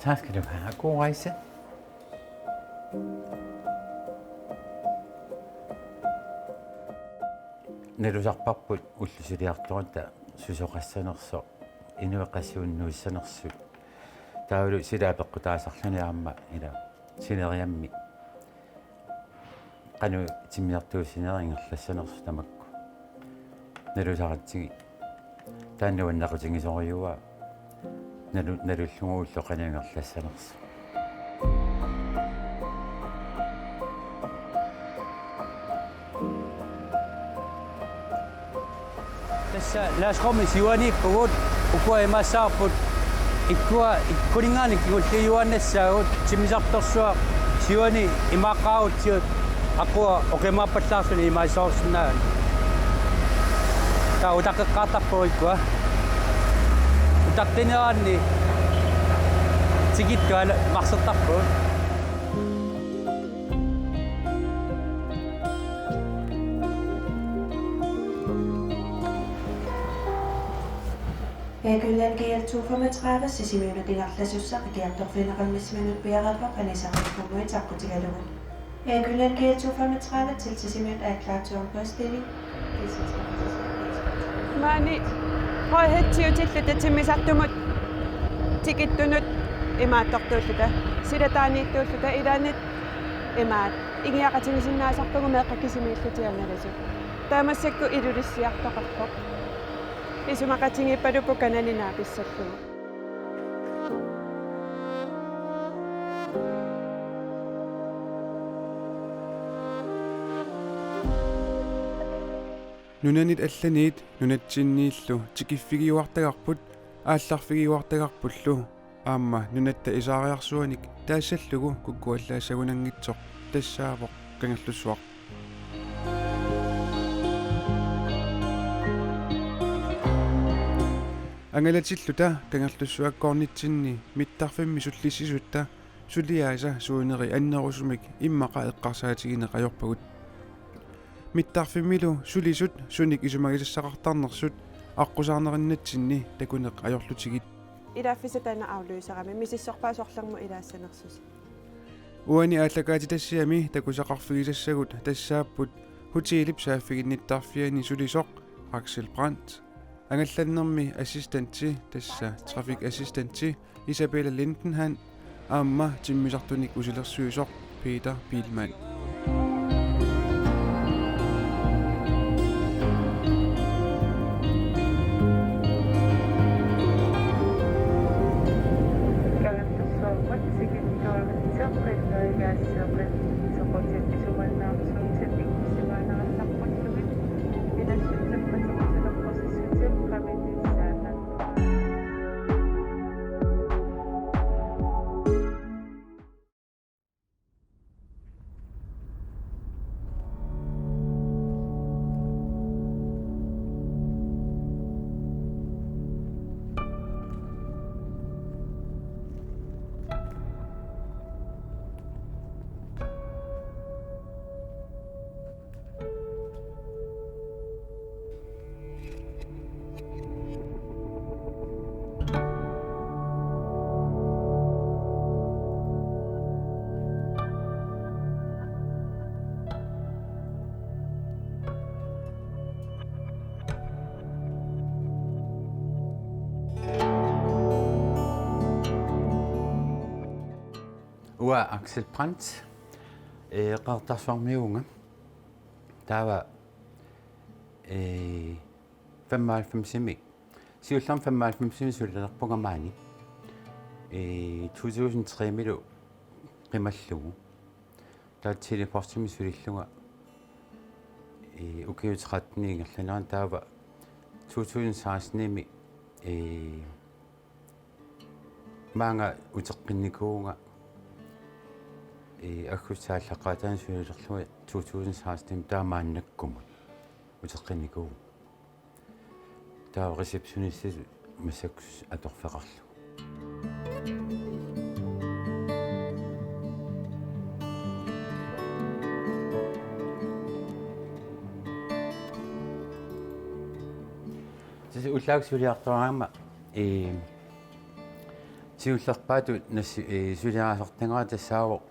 Tak skal du have. God rejse. Nalusarparput ullusiliartorta susoqassanerso inueqassuunnuissanersut taulu silaapeqqutaasarlaniaramma ila sineriammi qanu timmiartuusineringerlassanersu tamakku nalusaratsigi taannuannaqutigisoriua nalullunguullu qaniangerlassanersu Laasqormi siuaniippugut ukua imaassaarput ikkulingaani kigulliuannassaagut timisartorsuaq siuani imaaqaawutsiut aqua oqimaappallaarluni imaissoorsinnaagan ta utaqeqqaartarpuikua utaqtineraanni tigittu ala marsertarpuut Kylän GL235 sisimiunut inarlasussa kiartorfineqammisminut piarerpa qanisarrikkumuit saqqutigalugut. Kylän GL235 til sisimiut aaklaatuun poststilling. Maani hoihetsiutillut timisartumut tikittunut imaattortuulluta silataaniittuulluta ilaanit imaat igiaqatigisinnaasarpugu meeqqakisimiillutiarnalasut taamassakku ilulissiartoqarpoq isumaqatingippalupu kanalinaaqissallugu nunanit allaniit nunatsinniillu tikiffigiuartagarput aallarfigiuartagarpullu aamma nunatta isaariarsuanik taassallugu kukkuallaasagunangitsoq tassaavoq kangerlussuaq angalatsilluta kangerlussuakkoornitsinni mittarfimmi sullisisutta suliaasa suuneri annerusumik immaqa eqqarsaatigineqajorpagut mittarfimmilu sulisut sunik isumagisassaqartarnersut аққусаарнериннатсинни такунеқ ajorlutigit илааффисатана аулуисарами мисисsorpaasorlarmu илаассанерсус уани ааллакаатитассиами такусақарфигисассагут тассааппут хутиилип сааффигинниттарфиани сулисоқ Axel Brandt ангалланнерми ассистентси тасса трaffic ассистентси Isabella Lindenhan аама тиммисартуник усилерсуисоқ Peter Bielmann Axel Brandt qartarsuarmiunga taava 95 siullam 95 sullerpungamani 2003 milu qimallugu taatiliportimi sulilluga ukiutratniingerlaneraan taava 2016 maanga uteqqinikuunga аккусааллаққатаан сулилерлуи 2016 таамааннаккумут утеққинникуу таа ресепшионист масакс аторфеқарлу тэс уллааксулиартораама сиуллерпаату насси сулиаасортангаа тассаавоо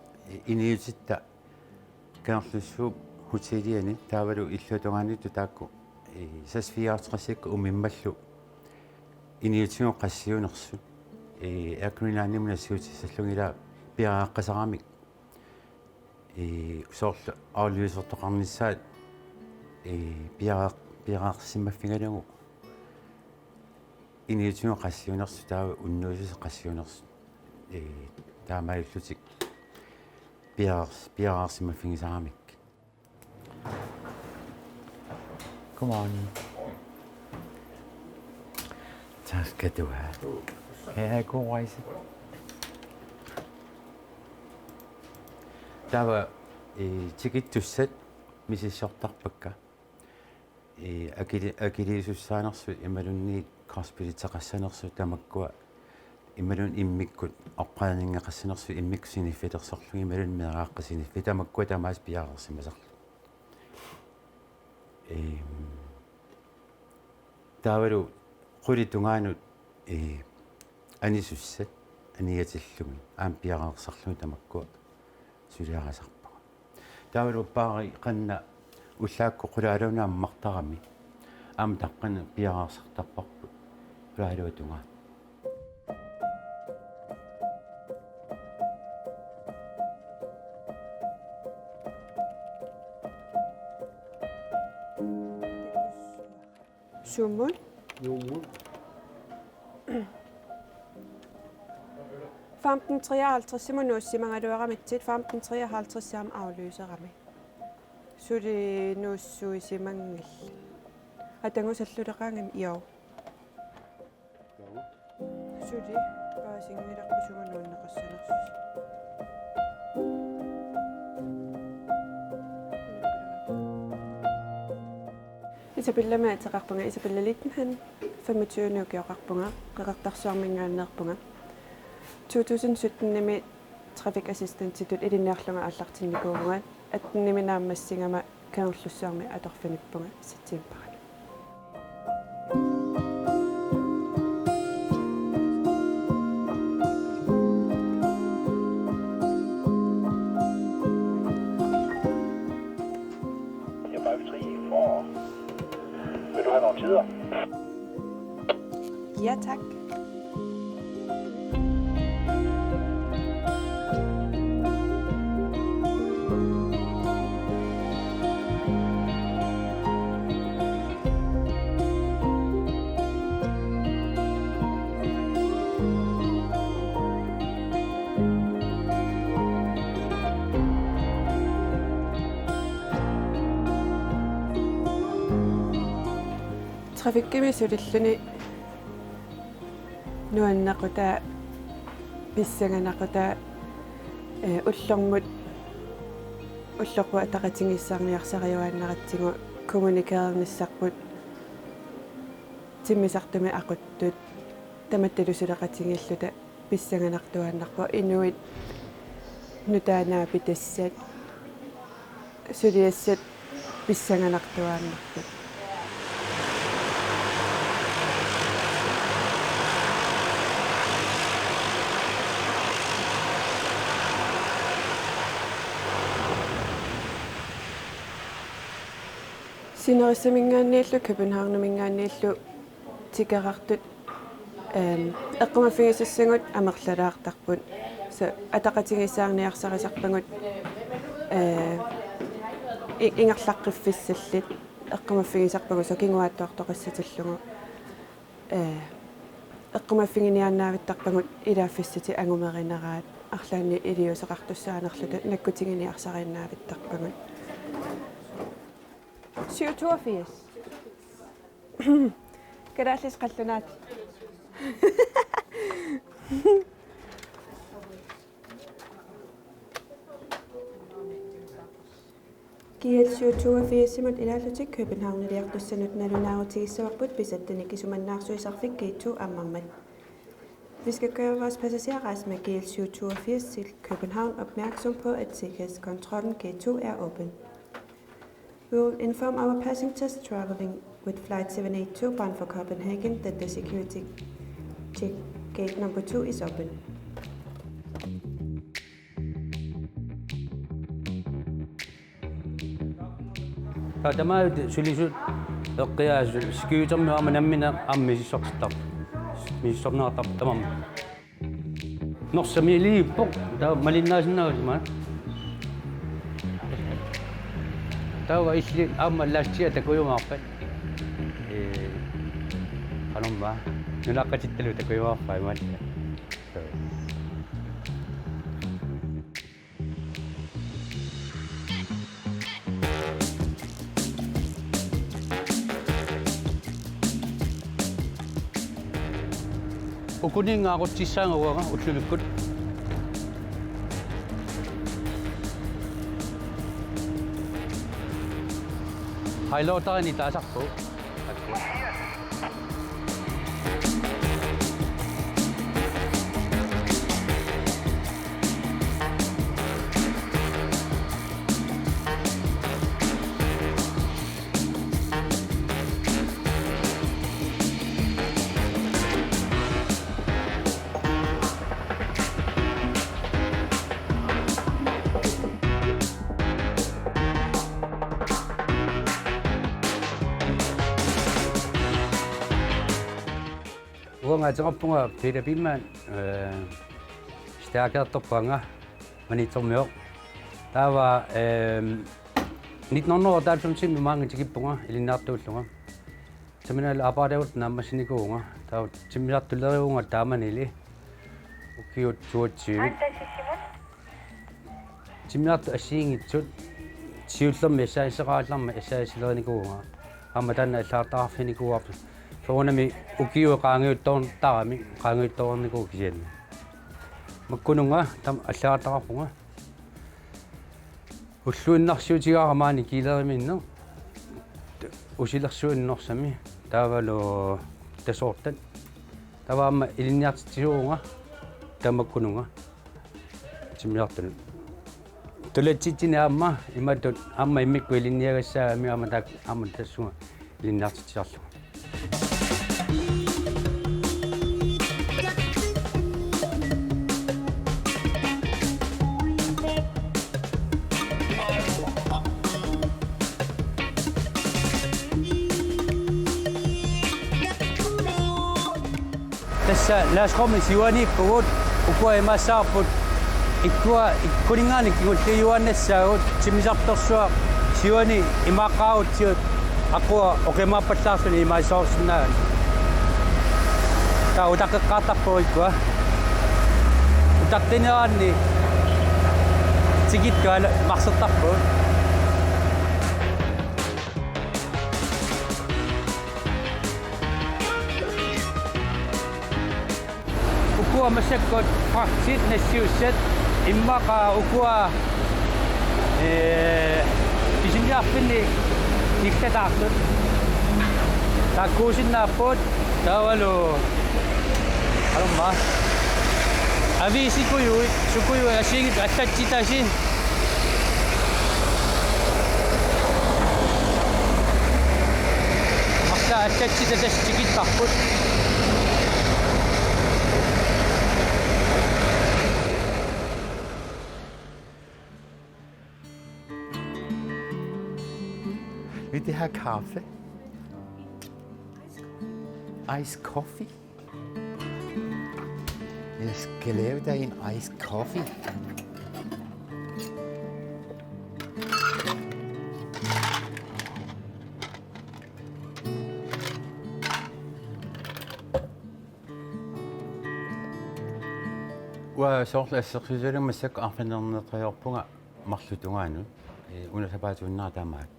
иниутитта каарлуссууп хутилиани таавалу иллутунгааниту таакку сасфиаартқассакку умиммаллу иниутингоо qassiunerсут акринаанимна сиутиссаллугила пиааққасарамик усоорлу аалиусертоқарниссаат пиаақсиммаффигалугу иниутингоо qassiunerсу таава уннуусус qassiunerсу таамаиллутик пиаарсиммаффигисарамик. Godmorgen. Tak skal du have. Kan jeg have god rejse? Der var tigittussat misissortarpakka. Agilisusaanersut imalunni qarspilitaqassanersut tamakkua immalun immikkut oqqaaninngaqassanersut immikkusiniffitersorlugi imalun meeraqqasiniffi tamakkua tamaas piaarersimasarlu. Taavalu qulitungaanut anisussat anigatillumi aampiaqarsarlumi tamakkua suliarasarpaqa. Taavalu paari qanna ullaakku qulaaluna ammartarami aam taqqana piaqarsartarparput ulaaluutunga. Summul. Jomul. 1553 simanuussimangaluaramitsit 1553 saam afløserami. Suli nuussuisimangil. Atangusalluleqaangam iau. Suli paasingilarpusumanuunneqassanersus. Isabella teqarpunga Isabella Littenhan 25 ukiaqarpunga qeqartarsuarmingaanneerpunga 2017 nimi traffic assistant-titut ilinnearlunga аллартинникуугуат атниminaammassingama kanerlussuarmi atorfanippunga сатсиимпара. Vil du have nogle tider? Ja, tak. Trafikkimisulluni nuannaquta pissanganaqquta ullormut ullorpu ataqatingissaarniarsariuaannaqatsigu kommunikeernissarput timmisartumi aquttut tamattalusuleqatingilluta pissanganartuaannarpu inuit nutaanaapi tassat suliassat pissanganartuaannarput. Sinerissamingaanniillu Københavnermingaanniillu tikerartut eqqumaffigisassangut amerlalaartarput sa ataqatigissaarniarsariserpangut ingerlaqqiffissallit eqqumaffigisarpagu sokinguaattuartoqassatallungu eqqumaffigiнианнаавиттарпагут илааффиссати ангумеринераат арлаанни илиусеқартуссаанерлута наккутигиниарсарииннаавиттарпагут 87. Gracias, Caltonat. GL 87 simut ilaallutik Københavneriartussanut nalunaarutigissavarbut bisattenik isumannaarsuisarfik G2 ammarmat. Vi skal gøre vores passagerrejse med GL 87 til København opmærksom på, at sikkerhedskontrollen G2 er åben. We will inform our passengers traveling with Flight 782 bound for Copenhagen that the security check Gate number 2 is open. Tämä sylisyt tokkia skyytämme ammenemmina ammisisoksta. Missä naata tamam. Nossa mi liippo. Tää malinnaisena olima. Tää on isli ammallastia takoyumaappa. Kanomba. Nunaqatittalu takoyumaappa mal. Ukuninga ako tisang awanga utlulukut. Hailota ni tasakpo. Uanga tsapunga pera biman stärker topanga manitomyo. Tava 1990 mange tikipunga ilinartuullunga. Seminal apareut nammasinikuunga. Tava timinartuleriunga taamanili. Ukiut tuutsiivit. Timinartu asiingitsut siullermi saisaqaallarma asaasilerinikuunga. Amatanna allaartaarfinikuuarpu. Soonami ukiu qaangiuttorn tarami qaangiuttorniku kisianni. Makkununga tam allaataqarpunga. Ulluinnarsiutigaaramaani kiilerimiinno. Usilersuinnorsami taavalu tasortat. Tavaama ilinniartitisuunga tamakkununga. Similartunu. Tulatitini amma imatut amma immikku ilinniagassaami amatak amatassunga ilinniartitiarlu. Tässä läskommi siwani puut ukua emasaaput ikkua ikkuningaani kikutti juannessaut simisartorsua siwani imaqaut siut aqua okemaappallaarluni imaisoorsunnaan ta utaqeqqaartarpu ikkua utaqtiniaanni tikittua marsertarpu ukua masakkut praksit nassiusset immaqa ukua pisinjaarpinni niktataarlut taakkuusinnaappuut taavalu alumma aviisikuyui sukuyui asiigit allatsitasi marta allatsita tastikittarput Vil de have kaffe? Iced coffee? Jeg skal lave dig en iced coffee. وسوقلاسسقسيسالمасsak арфинернеқиорпунga марлутунгаanu унасапаатууннаа таамаат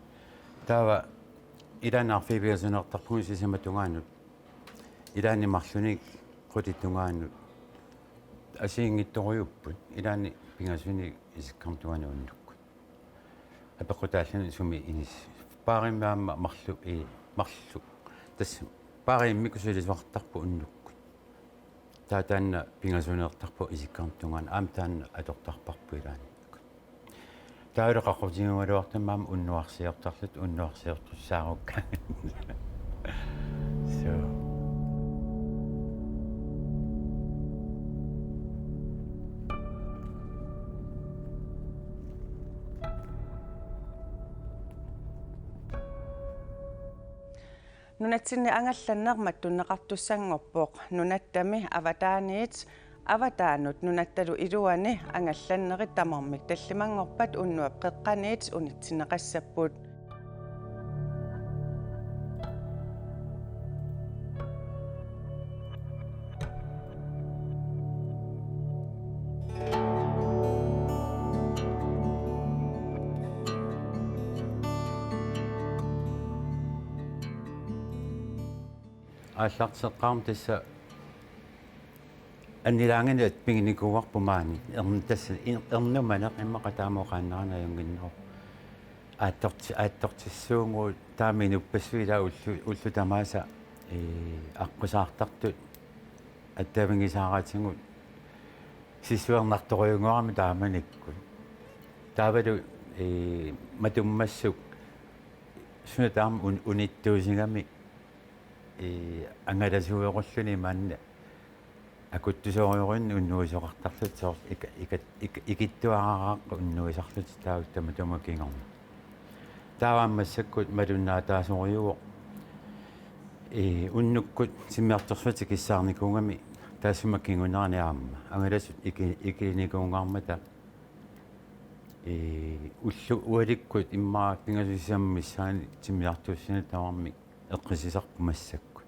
таава илаанаарфибиасунеэртарпугу сисаматунгаанут илаани марлуник qutittungaaну асиингитторуйуппут илаани пингасуни исиккартугаанууннукку апеқутааллани суми инис пааримаама марлу тас паариммикусулисуартарпу уннукку таатаанна пингасунеэртарпу исиккартунгаан аамтаанна атортарпарпу илаани таалеқаққутингуалуартамаама уннуарсиортарлут уннуарсиортуссаарукка so Nunatsinni angallannermat tunneqartussangorpoq nunattami avataaniit avataanut nunattalu iluani angallannerit tamarmik tallimangorpat unnuap qeqqaniit unitsinneqassapput ааллартеққарм тасса анниlaanganuat pingинникуарпумаани тасса эрнуманеқ иммақатаамоқааннарана юнгиннеро ааттортиссуунгуу тааминуппассуила уллу тамааса аққусаартартут аттавингисааратингут сисуернарторюнгуарми тааманикку таавалу матуммассук сунатаам униттуусигами ангаласуеқорлуни маанна акуттусоориорин уннуисоқартарлут соор икиттуараарааққу уннуисарлут таавуттама тумакингорна таавааммассаккут малуннаатаасориуо уннуккут симмиарторсути киссаарникуугами таасумаккингунааниаама ангаласут икилиникуунгаармата уллу уаликкут иммаа пингасусиаммиссаани симмиартууссина таварми эққисисарпу массакку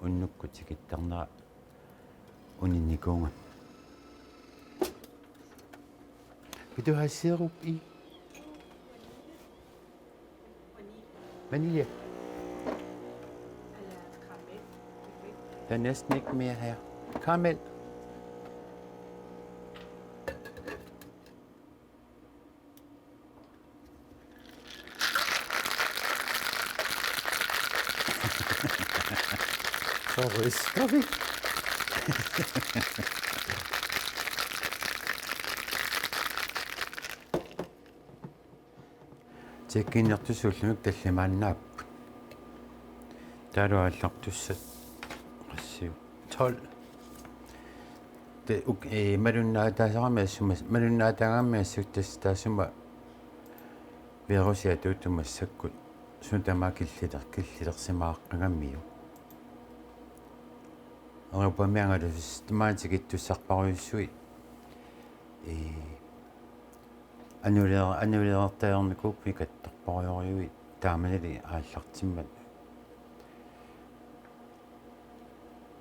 уннуккут тикиттарнера унинникуунга Vil du have sirup i? Vanilje. Der er næsten ikke mere her. Karamel. Så ryster vi. Tekkiinnertusullunik tallimaannaappu. Taaluallartussat qassiu 12. Det malunnaataagaammiassuk taasuma virusiatuuttumassakkut suntamaa killilersimaaqqigammiu. Arupamiangalus tamaatikittussarparuissui annuleertayornikuk mikattorporioriui taamanali aallartimmat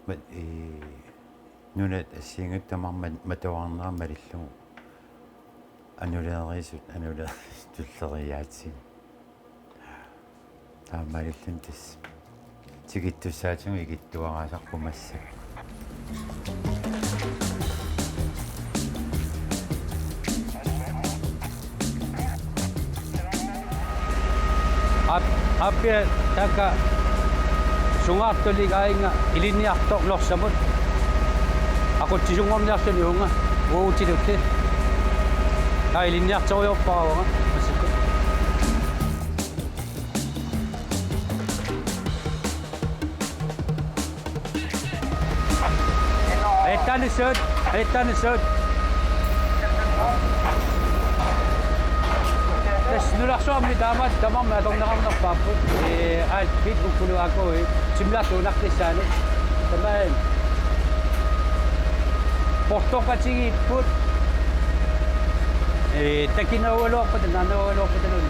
mat nunat assiinguttamarmat matuarneramalillugu annuleerisut tulleriaatsin taamalillun tass tikittussaatigu ikittuaraasarpumassak Appia taka sungaartuligainga iliniartorlorsamut aquttisungorniartuni unga uutilutti iliniartoriorparavanga massakku Ettanissuut Nularsuamni taamat tamamma atornerarnerpaaput aatpit ukkuluakui simlartuunartissaani tamaan portoqatigiipput takinaualuarput naanaualuarputalun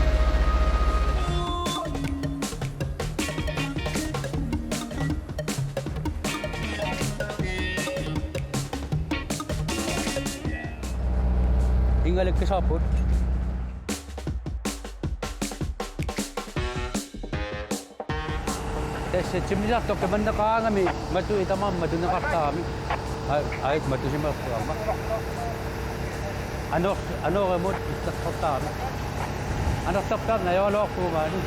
ingalakkisaaput tässä simmilartok tamannaqaangami matu itamamma tuneqartaami ait matu simartuamma anoremut ittaqartaami anortartaarna yooluorpuumaani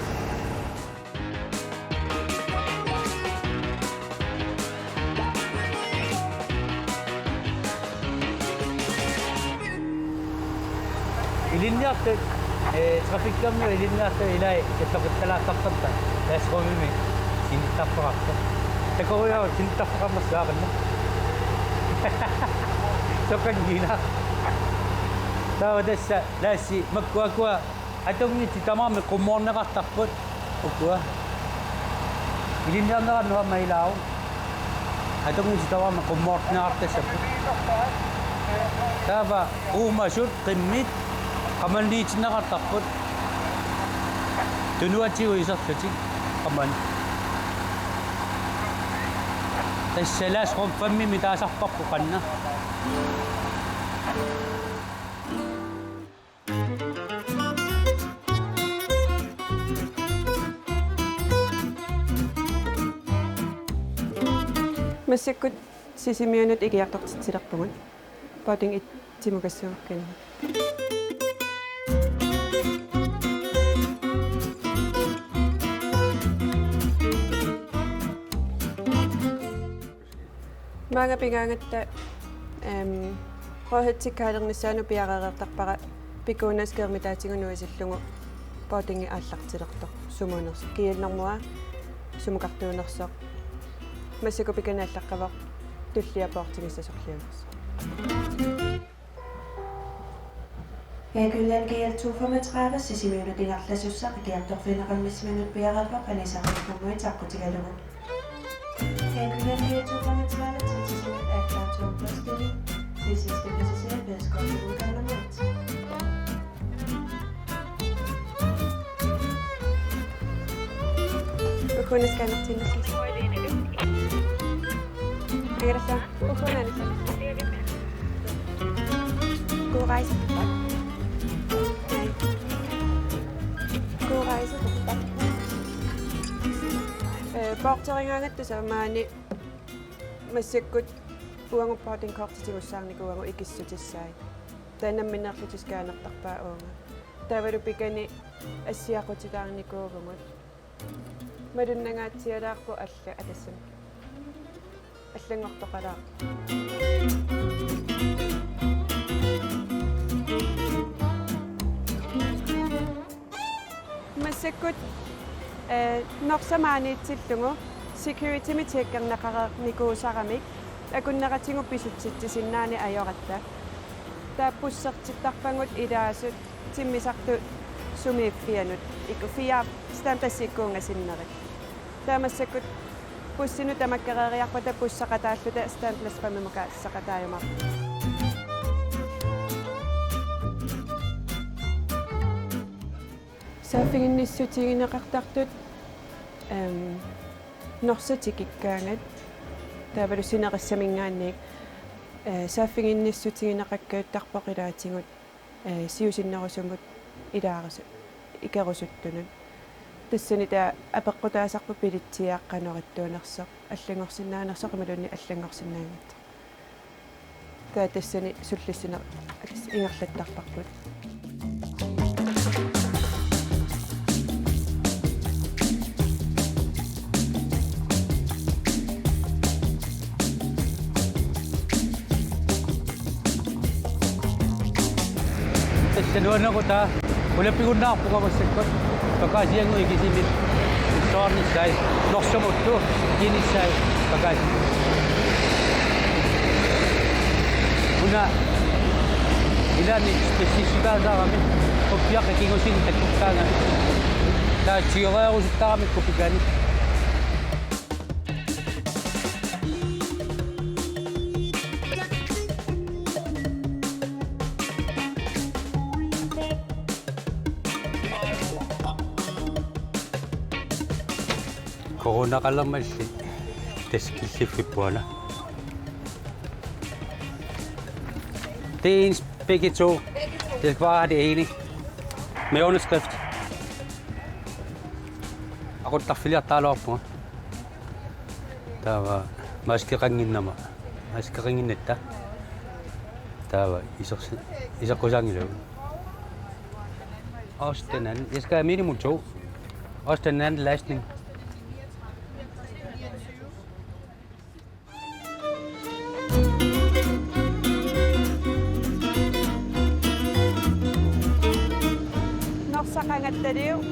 ilinniartut trafikkamnu ilinniartu ilai ittaqattalaattartarta taasqumimi Sinitapparakka. Takoya sinitappakammassaaqanna. Sokangina. Tawa tässä lässi makkuakua atomniti tamammi qummoorneqartarput ukua. Ilinniarneranua mailaau. Atungun sitawa kummoortinaartassappu. Taava uumasut qimmit qamalliitinneqartarput. Tunuatiu isarlutik qaman. Tassalas qomfammi mitaasarparpu qanna. Массаккут сисимиунут игиартортитсилерпугут. Паатин итсимукассуаккани. Маага пигаангатта хоhetsikkaалернissaanu пиаререертарпара пикуунааскеермитаатигунуисиллугу паатинги ааллартилертор сумунерс киалнэрмуа сумукартуунерсоо массаку пиканааллаққавақ туллиапоортигиссасорлиунерс. Henkilöön kieltuu 35 sisiminuutin arlasussa kieltorfineqammisminut piaralpa qanisaqarpumuit saqqutigalugu. Henkilöön kieltuu 35 sisiminut aaklaatuuplastini lisiste passager pedskortiluukallamuit. Ukunaskanartinnersis. Agarasa ukunaanisana. God rejse. God rejse. Borteringaangatta maani massakkut uanguppaartin kortitigussаарniku uangu ikissutissai. Tanamminerlutiskaanertarpaa uanga. Tavalu pikani assiaqutitaarnikuugugut. Madunnangaatsialaarpu alla atassam. Allangortoqalaa. Massakkut norsamaaniitsillungu security mitiakkarnaqareernikuusaramik akunneratigu pisutsitsisinnaani ajoratta taapussertittarpangut ilaasut timmisartu sumiiffianut ikufia stampassikkuungasinnerik taamassakut pussinu tamakkareeriarpata pussaqataalluta stamplasqamimuka saqataayumar saafinginnissutigineqartartut norsatikikkaangat taavalu sineqissamingaanniik saafinginnissutigineqakkauttarpoqilaatigut siusinnerusumut ilaarusu ikerusuttunut тассани таа апеққутаасарпу пилитсиааққанериттуунерсоқ аллангорсиннаанерсоқ ималуни аллангорсиннаангат таа тассани суллиссинер ингерлаттарпарпут тассануанерутаа улаппигуннаарпугамассаккут пакаасиангу игисимит сорнissai норсумутту кинissai пакааси уна илани спецификаасаарами оппиақа кингусин таккуттаага таа тиореерусуттарамик купикани коронақалэрмалли таскиллиффиппуана det er ens begge to. Det skal bare have det ene med underskrift. Og der følger der op på. Der var maskeringennummer. Maskeringennet der. Der var især godsang i løbet. Også den anden. Jeg skal have minimum 2. Også den anden lastning. Norsaqangattaliu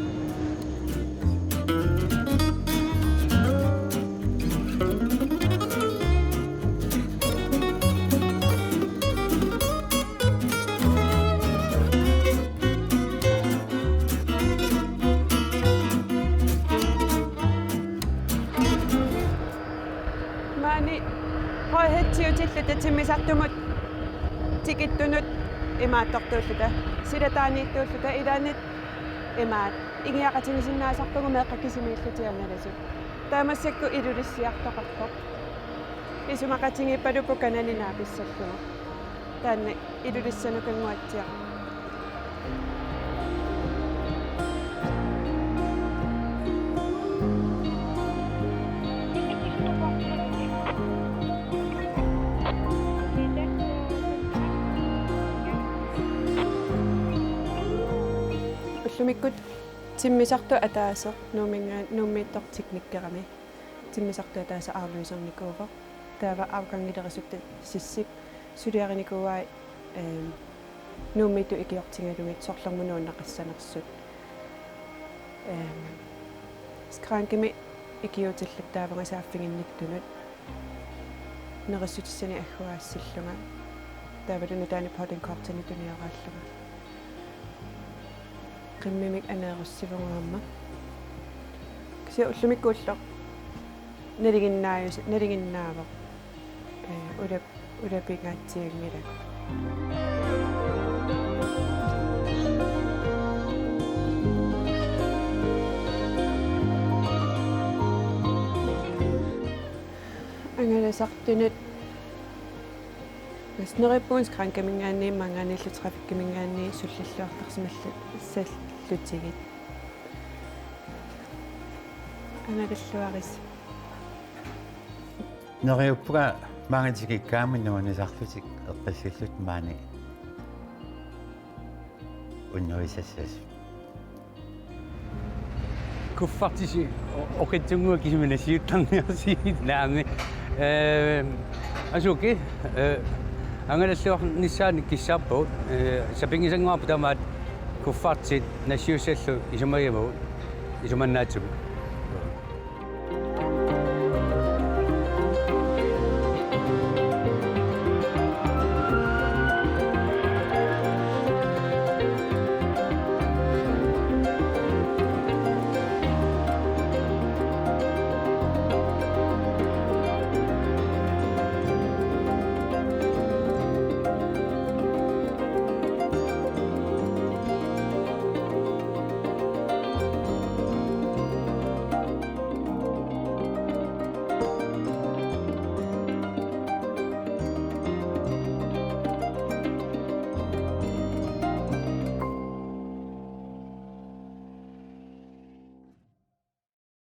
силлута тиммисартумут тикиттунут имааттортууллута силатаанииттууллута илаанит имаат игиақатимисиннаасартугу меэққакисимииллутианаласут таамассакку илулиссиартоқарпоқ исумақатингиппалупу кананинаа писсаллугу таанна илулиссанукангуатсиа уллумиккут тиммисарту атаасо нууммииттортикниккерами тиммисарту атааса аарлуисерникууво таава аукангилерисутта сиссик сулиариникуай нууммиту икиортингалугит сорлэрмунууннақассанерсут скранкими икиутиллак таавангасааффигинниктунут нериссутиссани аггуаассиллунга таавалуна таани полинкортани туниорааллуга qimimik aneerussivungaamma kisia ullumikkuullor naliginnaavoq ulapingaatsiangilak angalasartunut Nasnerippuun skrankamingaanni mangaanillu trafikkimingaanni sullalluartarsimallu sallutsigit. Analalluaris. Neriuppuga mangatikikkaammi nuanisarlutik eqqissillut maani unnuisassas. Kuffartisi oqitsunguga kisuminasiuttarniarsiit naami asuki ангалаллуарнissaani киссаарпут сапингисангуарпу тамаат куффартит нассиуссаллу исумаяму исуманнаатсугу